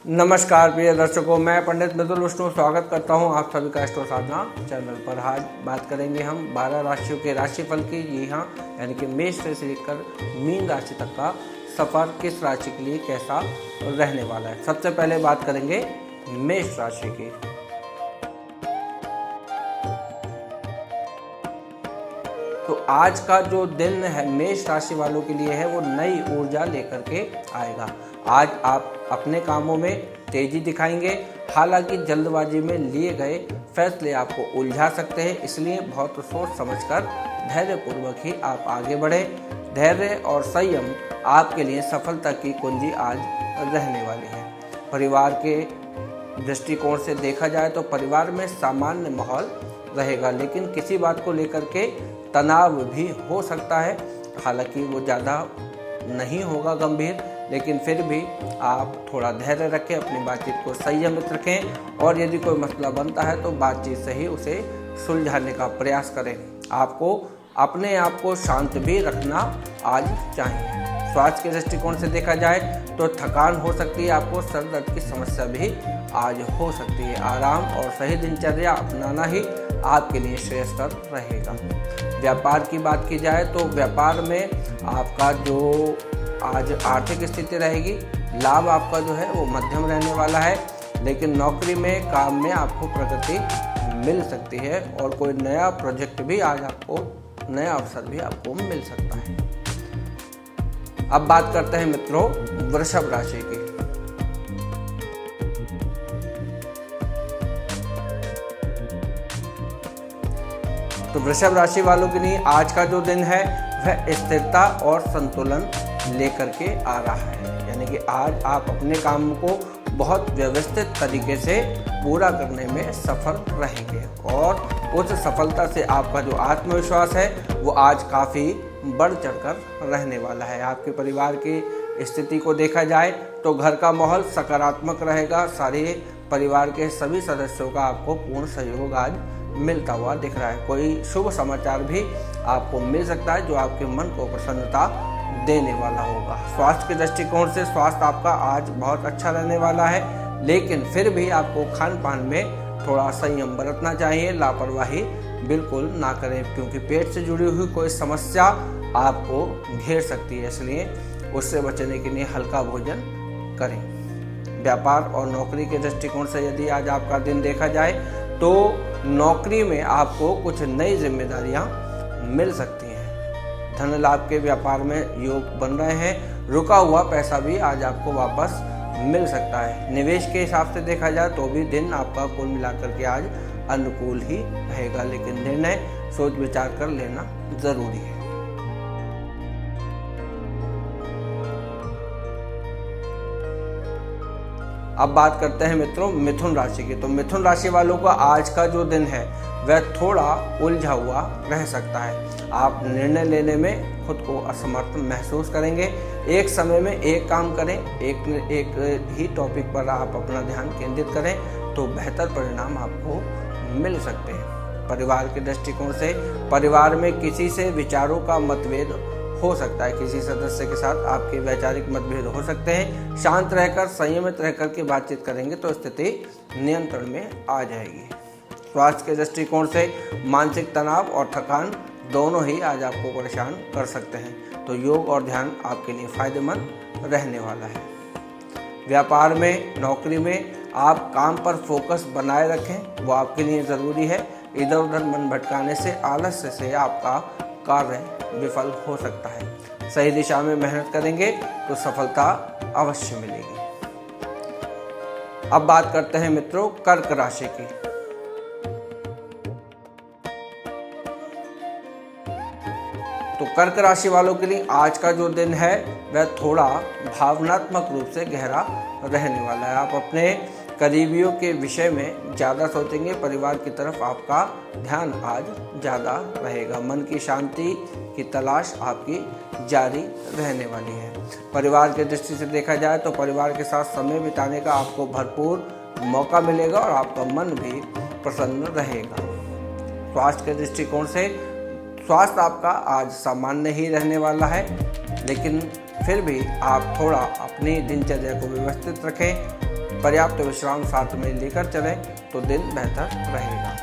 नमस्कार प्रिय दर्शकों, मैं पंडित मृदुल विष्णु स्वागत करता हूं आप सभी का एस्ट्रो साधना चैनल पर। आज बात करेंगे हम 12 राशियों के राशिफल की। जी हाँ, यानी कि मेष से लेकर मीन राशि तक का सफर किस राशि के लिए कैसा रहने वाला है। सबसे पहले बात करेंगे मेष राशि की। तो आज का जो दिन है मेष राशि वालों के लिए है वो नई ऊर्जा लेकर के आएगा। आज आप अपने कामों में तेजी दिखाएंगे, हालांकि जल्दबाजी में लिए गए फैसले आपको उलझा सकते हैं, इसलिए बहुत सोच समझकर धैर्यपूर्वक ही आप आगे बढ़ें। धैर्य और संयम आपके लिए सफलता की कुंजी आज रहने वाली है। परिवार के दृष्टिकोण से देखा जाए तो परिवार में सामान्य माहौल रहेगा, लेकिन किसी बात को लेकर के तनाव भी हो सकता है। हालांकि वो ज़्यादा नहीं होगा गंभीर, लेकिन फिर भी आप थोड़ा धैर्य रखें, अपनी बातचीत को संयमित रखें और यदि कोई मसला बनता है तो बातचीत से ही उसे सुलझाने का प्रयास करें। आपको अपने आप को शांत भी रखना आज चाहिए। स्वास्थ्य के दृष्टिकोण से देखा जाए तो थकान हो सकती है, आपको सर दर्द की समस्या भी आज हो सकती है। आराम और सही दिनचर्या अपनाना ही आपके लिए श्रेयस्कर रहेगा। व्यापार की बात की जाए तो व्यापार में आपका जो आज आर्थिक स्थिति रहेगी, लाभ आपका जो है वो मध्यम रहने वाला है, लेकिन नौकरी में काम में आपको प्रगति मिल सकती है और कोई नया प्रोजेक्ट भी आज आपको, नया अवसर भी आपको मिल सकता है। अब बात करते हैं मित्रों वृषभ राशि की। तो वृषभ राशि वालों के लिए आज का जो दिन है वह स्थिरता और संतुलन लेकर के आ रहा है। यानी कि आज आप अपने काम को बहुत व्यवस्थित तरीके से पूरा करने में सफल रहेंगे और उस सफलता से आपका जो आत्मविश्वास है वो आज काफ़ी बढ़ चढ़कर रहने वाला है। आपके परिवार की स्थिति को देखा जाए तो घर का माहौल सकारात्मक रहेगा। सारे परिवार के सभी सदस्यों का आपको पूर्ण सहयोग आज मिलता हुआ दिख रहा है। कोई शुभ समाचार भी आपको मिल सकता है जो आपके मन को प्रसन्नता देने वाला होगा। स्वास्थ्य के दृष्टिकोण से स्वास्थ्य आपका आज बहुत अच्छा रहने वाला है, लेकिन फिर भी आपको खान पान में थोड़ा संयम बरतना चाहिए। लापरवाही बिल्कुल ना करें, क्योंकि पेट से जुड़ी हुई कोई समस्या आपको घेर सकती है, इसलिए उससे बचने के लिए हल्का भोजन करें। व्यापार और नौकरी के दृष्टिकोण से यदि आज आपका दिन देखा जाए तो नौकरी में आपको कुछ नई जिम्मेदारियां मिल सकती हैं। धन लाभ के व्यापार में योग बन रहे हैं। रुका हुआ पैसा भी आज आपको वापस मिल सकता है। निवेश के हिसाब से देखा जाए तो भी दिन आपका कुल मिलाकर के आज अनुकूल ही रहेगा, लेकिन निर्णय सोच विचार कर लेना जरूरी है। अब बात करते हैं मित्रों मिथुन राशि की। तो मिथुन राशि वालों का आज का जो दिन है वह थोड़ा उलझा हुआ रह सकता है। आप निर्णय लेने में खुद को असमर्थ महसूस करेंगे। एक समय में एक काम करें, एक ही टॉपिक पर आप अपना ध्यान केंद्रित करें तो बेहतर परिणाम आपको मिल सकते हैं। परिवार के दृष्टिकोण से परिवार में किसी से विचारों का मतभेद हो सकता है। किसी सदस्य के साथ आपके वैचारिक मतभेद हो सकते हैं। शांत रहकर संयमित रहकर के बातचीत करेंगे तो स्थिति नियंत्रण में आ जाएगी। स्वास्थ्य के दृष्टिकोण से मानसिक तनाव और थकान दोनों ही आज आपको परेशान कर सकते हैं, तो योग और ध्यान आपके लिए फायदेमंद रहने वाला है। व्यापार में नौकरी में आप काम पर फोकस बनाए रखें, वो आपके लिए ज़रूरी है। इधर उधर मन भटकाने से, आलस्य से आपका कार्य विफल हो सकता है। सही दिशा में मेहनत करेंगे तो सफलता अवश्य मिलेगी। अब बात करते हैं मित्रों कर्क राशि की। तो कर्क राशि वालों के लिए आज का जो दिन है वह थोड़ा भावनात्मक रूप से गहरा रहने वाला है। आप अपने करीबियों के विषय में ज़्यादा सोचेंगे। परिवार की तरफ आपका ध्यान आज ज़्यादा रहेगा। मन की शांति की तलाश आपकी जारी रहने वाली है। परिवार की दृष्टि से देखा जाए तो परिवार के साथ समय बिताने का आपको भरपूर मौका मिलेगा और आपका मन भी प्रसन्न रहेगा। स्वास्थ्य के दृष्टिकोण से स्वास्थ्य आपका आज सामान्य ही रहने वाला है, लेकिन फिर भी आप थोड़ा अपनी दिनचर्या को व्यवस्थित रखें। पर्याप्त विश्राम साथ में लेकर चलें तो दिन बेहतर रहेगा।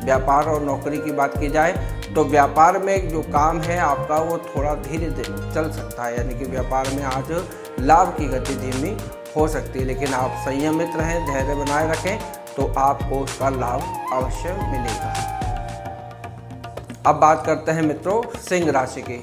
व्यापार और नौकरी की बात की जाए तो व्यापार में जो काम है आपका वो थोड़ा धीरे चल सकता है, यानी कि व्यापार में आज लाभ की गति धीमी हो सकती है, लेकिन आप संयमित रहें, धैर्य बनाए रखें तो आपको उसका लाभ अवश्य मिलेगा। अब बात करते हैं मित्रों सिंह राशि की।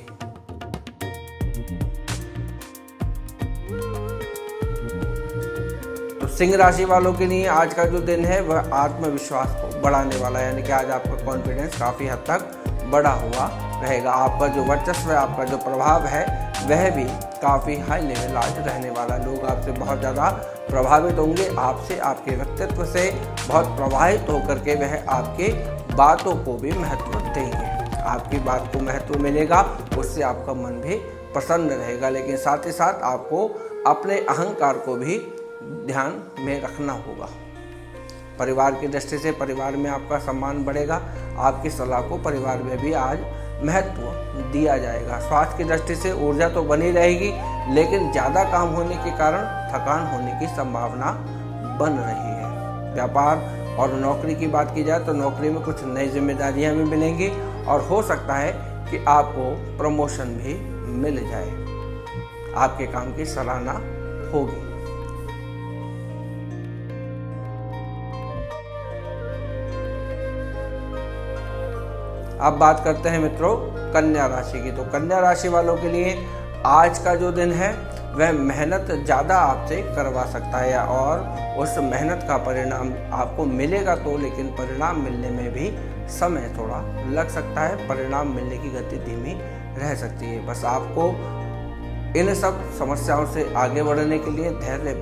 तो सिंह राशि वालों के लिए आज का जो दिन है वह आत्मविश्वास को बढ़ाने वाला है, यानी कि आज आपका कॉन्फिडेंस काफ़ी हद तक बढ़ा हुआ रहेगा। आपका जो वर्चस्व है, आपका जो प्रभाव है वह भी काफ़ी हाई लेवल आज रहने वाला। लोग आपसे बहुत ज़्यादा प्रभावित होंगे, आपसे, आपके व्यक्तित्व से बहुत प्रभावित होकर के वह आपके बातों को भी महत्व देंगे। आपकी बात को महत्व मिलेगा, उससे आपका मन भी प्रसन्न रहेगा, लेकिन साथ ही साथ आपको अपने अहंकार को भी ध्यान में रखना होगा। परिवार की दृष्टि से परिवार में आपका सम्मान बढ़ेगा। आपकी सलाह को परिवार में भी आज महत्व दिया जाएगा। स्वास्थ्य की दृष्टि से ऊर्जा तो बनी रहेगी, लेकिन ज़्यादा काम होने के कारण थकान होने की संभावना बन रही है। व्यापार और नौकरी की बात की जाए तो नौकरी में कुछ नई जिम्मेदारियां भी मिलेंगी और हो सकता है कि आपको प्रमोशन भी मिल जाए। आपके काम की सराहना होगी। अब बात करते हैं मित्रों कन्या राशि की। तो कन्या राशि वालों के लिए आज का जो दिन है वह मेहनत ज़्यादा आपसे करवा सकता है और उस मेहनत का परिणाम आपको मिलेगा तो, लेकिन परिणाम मिलने में भी समय थोड़ा लग सकता है। परिणाम मिलने की गति धीमी रह सकती है। बस आपको इन सब समस्याओं से आगे बढ़ने के लिए धैर्य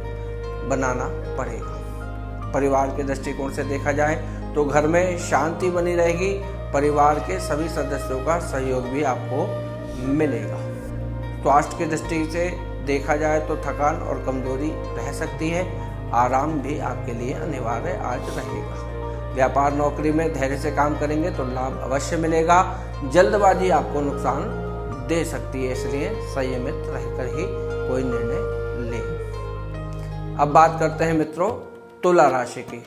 बनाना पड़ेगा। परिवार के दृष्टिकोण से देखा जाए तो घर में शांति बनी रहेगी। परिवार के सभी सदस्यों का सहयोग भी आपको मिलेगा। स्वास्थ्य की दृष्टि से देखा जाए तो थकान और कमजोरी रह सकती है। आराम भी आपके लिए अनिवार्य आज रहेगा। व्यापार नौकरी में धैर्य से काम करेंगे तो लाभ अवश्य मिलेगा। जल्दबाजी आपको नुकसान दे सकती है, इसलिए संयमित रहकर ही कोई निर्णय लें। अब बात करते हैं मित्रों तुला राशि की।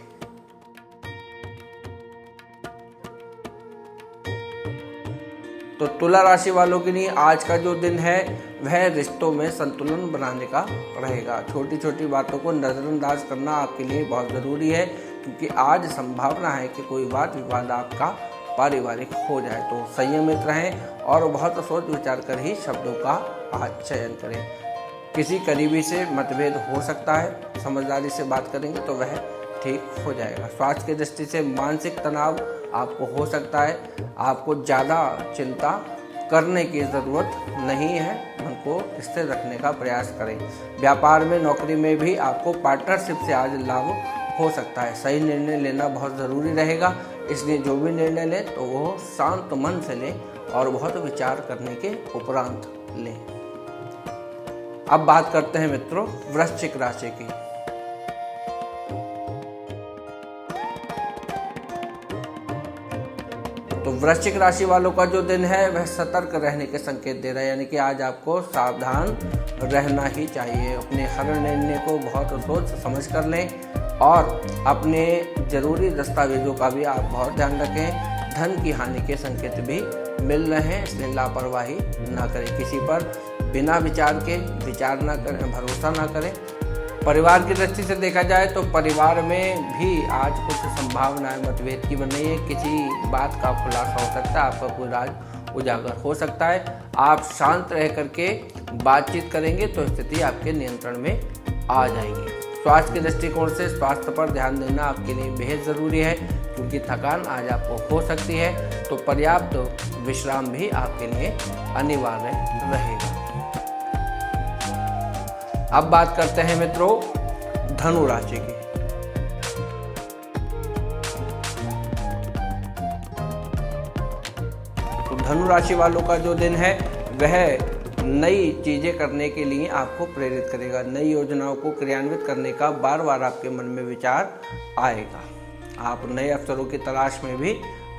तो तुला राशि वालों के लिए आज का जो दिन है वह रिश्तों में संतुलन बनाने का रहेगा। छोटी छोटी बातों को नज़रअंदाज करना आपके लिए बहुत ज़रूरी है, क्योंकि आज संभावना है कि कोई वाद विवाद आपका पारिवारिक हो जाए। तो संयमित रहें और बहुत सोच विचार कर ही शब्दों का आज चयन करें। किसी करीबी से मतभेद हो सकता है, समझदारी से बात करेंगे तो वह ठीक हो जाएगा। स्वास्थ्य की दृष्टि से मानसिक तनाव आपको हो सकता है। आपको ज़्यादा चिंता करने की ज़रूरत नहीं है, मन को स्थिर रखने का प्रयास करें। व्यापार में नौकरी में भी आपको पार्टनरशिप से आज लाभ हो सकता है। सही निर्णय लेना बहुत ज़रूरी रहेगा, इसलिए जो भी निर्णय लें तो वो शांत मन से लें और बहुत विचार करने के उपरांत लें। अब बात करते हैं मित्रों वृश्चिक राशि की। तो वृश्चिक राशि वालों का जो दिन है वह सतर्क रहने के संकेत दे रहा है, यानी कि आज आपको सावधान रहना ही चाहिए। अपने हर निर्णय को बहुत सोच समझ कर लें और अपने ज़रूरी दस्तावेजों का भी आप बहुत ध्यान रखें। धन की हानि के संकेत भी मिल रहे हैं, इसलिए लापरवाही ना करें। किसी पर बिना विचार के विचार ना करें, भरोसा ना करें। परिवार की दृष्टि से देखा जाए तो परिवार में भी आज कुछ संभावनाएं मतभेद की बन रही है। किसी बात का खुलासा हो सकता है, आपका कोई राज उजागर हो सकता है। आप शांत रह करके बातचीत करेंगे तो स्थिति आपके नियंत्रण में आ जाएगी। स्वास्थ्य के दृष्टिकोण से स्वास्थ्य पर ध्यान देना आपके लिए बेहद ज़रूरी है, क्योंकि थकान आज आपको हो सकती है। तो पर्याप्त विश्राम भी आपके लिए अनिवार्य रहेगा। अब बात करते हैं मित्रों धनु राशि की। तो धनु राशि वालों का जो दिन है वह नई चीजें करने के लिए आपको प्रेरित करेगा। नई योजनाओं को क्रियान्वित करने का बार बार आपके मन में विचार आएगा। आप नए अवसरों की तलाश में भी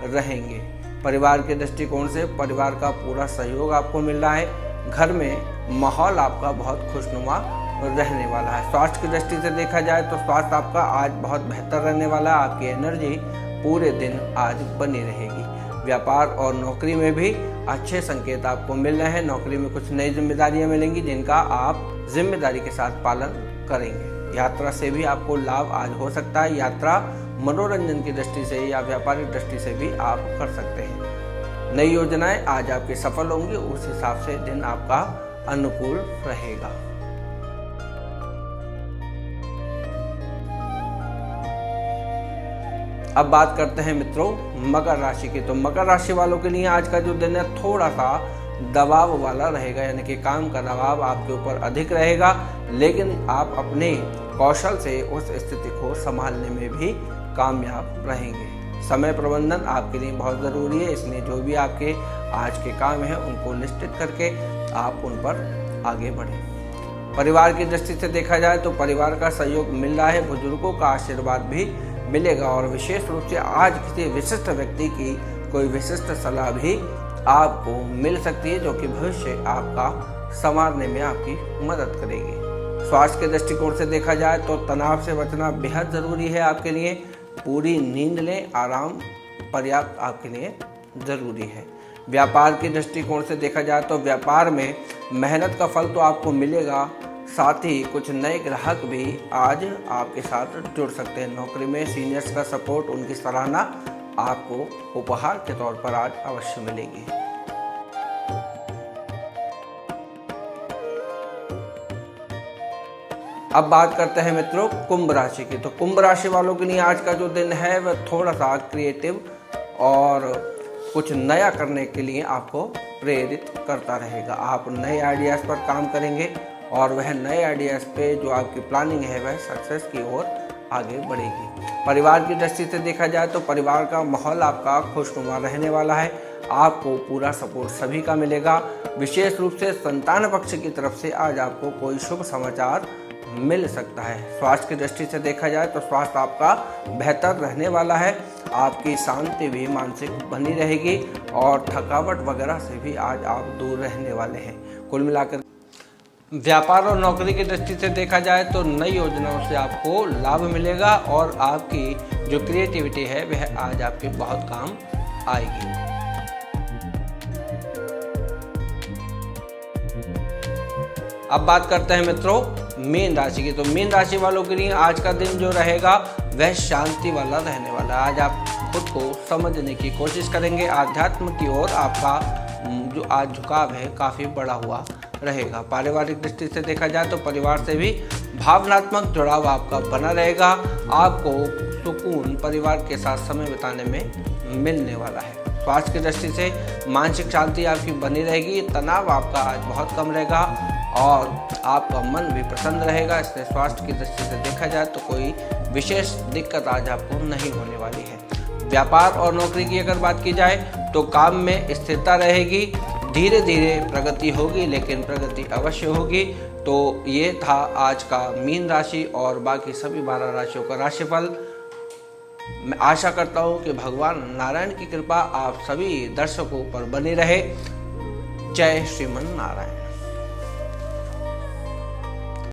रहेंगे। परिवार के दृष्टिकोण से परिवार का पूरा सहयोग आपको मिल रहा है। घर में माहौल आपका बहुत खुशनुमा रहने वाला है। स्वास्थ्य की दृष्टि से देखा जाए तो स्वास्थ्य आपका आज बहुत बेहतर रहने वाला है। आपकी एनर्जी पूरे दिन आज बनी रहेगी। व्यापार और नौकरी में भी अच्छे संकेत आपको मिल रहे हैं। नौकरी में कुछ नई जिम्मेदारियां मिलेंगी जिनका आप जिम्मेदारी के साथ पालन करेंगे। यात्रा से भी आपको लाभ आज हो सकता है। यात्रा मनोरंजन की दृष्टि से या व्यापारिक दृष्टि से भी आप कर सकते हैं। नई योजनाएं आज आपकी सफल होंगी, उस हिसाब से दिन आपका अनुकूल रहेगा। अब बात करते हैं मित्रों मकर राशि की। तो मकर राशि वालों के लिए आज का जो दिन है थोड़ा सा दबाव वाला रहेगा, यानी कि काम का दबाव आपके ऊपर अधिक रहेगा, लेकिन आप अपने कौशल से उस स्थिति को संभालने में भी कामयाब रहेंगे। समय प्रबंधन आपके लिए बहुत ज़रूरी है, इसलिए जो भी आपके आज के काम हैं उनको निश्चित करके आप उन पर आगे बढ़ें। परिवार की दृष्टि से देखा जाए तो परिवार का सहयोग मिल रहा है, बुजुर्गों का आशीर्वाद भी मिलेगा और विशेष रूप से आज किसी विशिष्ट व्यक्ति की कोई विशिष्ट सलाह भी आपको मिल सकती है, जो कि भविष्य आपका संवारने में आपकी मदद करेगी। स्वास्थ्य के दृष्टिकोण से देखा जाए तो तनाव से बचना बेहद ज़रूरी है आपके लिए। पूरी नींद लें, आराम पर्याप्त आपके लिए ज़रूरी है। व्यापार के दृष्टिकोण से देखा जाए तो व्यापार में मेहनत का फल तो आपको मिलेगा, साथ ही कुछ नए ग्राहक भी आज आपके साथ जुड़ सकते हैं। नौकरी में सीनियर्स का सपोर्ट, उनकी सराहना आपको उपहार के तौर पर आज अवश्य मिलेगी। अब बात करते हैं मित्रों कुंभ राशि की। तो कुंभ राशि वालों के लिए आज का जो दिन है वह थोड़ा सा क्रिएटिव और कुछ नया करने के लिए आपको प्रेरित करता रहेगा। आप नए आइडियाज़ पर काम करेंगे और वह नए आइडियाज़ पे जो आपकी प्लानिंग है वह सक्सेस की ओर आगे बढ़ेगी। परिवार की दृष्टि से देखा जाए तो परिवार का माहौल आपका खुशनुमा रहने वाला है। आपको पूरा सपोर्ट सभी का मिलेगा। विशेष रूप से संतान पक्ष की तरफ से आज आपको कोई शुभ समाचार मिल सकता है। स्वास्थ्य की दृष्टि से देखा जाए तो स्वास्थ्य आपका बेहतर रहने वाला है। आपकी शांति भी मानसिक बनी रहेगी और थकावट वगैरह से भी आज आप दूर रहने वाले हैं। कुल मिलाकर व्यापार और नौकरी की दृष्टि से देखा जाए तो नई योजनाओं से आपको लाभ मिलेगा और आपकी जो क्रिएटिविटी है वह आज आपके बहुत काम आएगी। अब बात करते हैं मित्रों मीन राशि की। तो मीन राशि वालों के लिए आज का दिन जो रहेगा वह शांति वाला रहने वाला है। आज आप खुद को समझने की कोशिश करेंगे। आध्यात्म की ओर आपका जो आज झुकाव है काफ़ी बड़ा हुआ रहेगा। पारिवारिक दृष्टि से देखा जाए तो परिवार से भी भावनात्मक जुड़ाव आपका बना रहेगा। आपको सुकून परिवार के साथ समय बिताने में मिलने वाला है। स्वास्थ्य की दृष्टि से मानसिक शांति आपकी बनी रहेगी। तनाव आपका आज बहुत कम रहेगा और आपका मन भी प्रसन्न रहेगा। इसलिए स्वास्थ्य की दृष्टि से देखा जाए तो कोई विशेष दिक्कत आज आपको नहीं होने वाली है। व्यापार और नौकरी की अगर बात की जाए तो काम में स्थिरता रहेगी। धीरे धीरे प्रगति होगी, लेकिन प्रगति अवश्य होगी। तो ये था आज का मीन राशि और बाकी सभी 12 राशियों का राशिफल। मैं आशा करता हूँ कि भगवान नारायण की कृपा आप सभी दर्शकों पर बनी रहे। जय श्रीमन नारायण।